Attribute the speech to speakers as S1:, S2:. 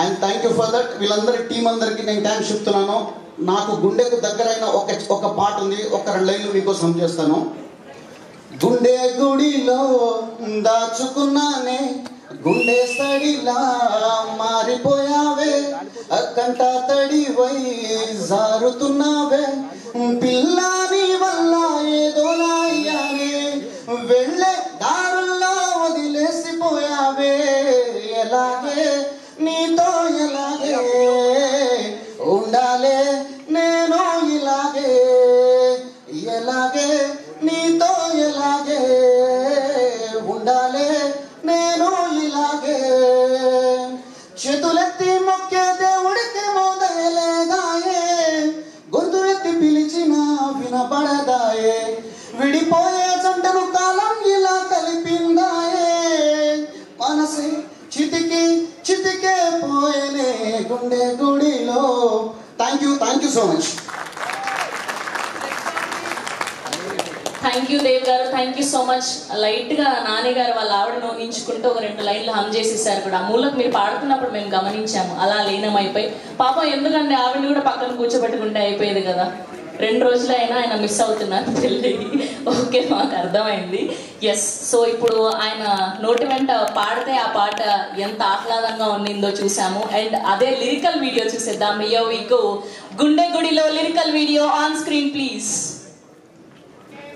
S1: And thank you for that. వీళ్ళందరి team అందరికీ నేను థ్యాంక్స్ చెప్తున్నాను. నాకు గుండెకు దగ్గరైన ఒక పాట ఉంది, ఒక 2 లైన్లు మీకోసం చేస్తాను. గుండె గుడిలో దాచుకున్నానే, గుండె సడిలా మారిపోయావే, కంట తడివై జారుతున్నావే, పిల్లాని వల్ల ఏదోలా అయ్యానే, వెళ్ళే దారుల్లో వదిలేసిపోయావే, ఎలాగే నీతో ఎలాగే ఉండాలే నేను ఇలాగే, ఎలాగే నీతో ఎలాగే ఉండాలే నేను ఇలాగే, చేతులెత్తి మొక్కే దేవుడికి మోదలేదాయే, గొంతు ఎత్తి పిలిచినా వినపడదాయే, విడిపోయే జంటను కాలం ఇలా కలిపిందాయే, మనసే చితికే పోయేనే గుండె గుడిలో. Thank you so much.
S2: Thank you Dev garu, thank you so much. లైట్గా నాని గారు వాళ్ళ ఆవిడ నోగించుకుంటూ ఒక 2 లైన్లు హమ్ చేసేసారు కూడా. ఆ మూలకు మీరు పాడుతున్నప్పుడు మేము గమనించాము, అలా లీనమైపోయి. పాపం ఎందుకంటే ఆవిడని కూడా పక్కన కూర్చోబెట్టుకుంటే అయిపోయేది కదా. 2 రోజులైనా ఆయన మిస్ అవుతున్నారు పెళ్ళికి. ఓకే, మాకు అర్థమైంది. ఎస్, సో ఇప్పుడు ఆయన నోటి వెంట పాడితే ఆ పాట ఎంత ఆహ్లాదంగా ఉండిందో చూసాము. అండ్ అదే లిరికల్ వీడియో చూసేద్దాం. Here we go. గుండె గుడిలో lyrical video on screen please.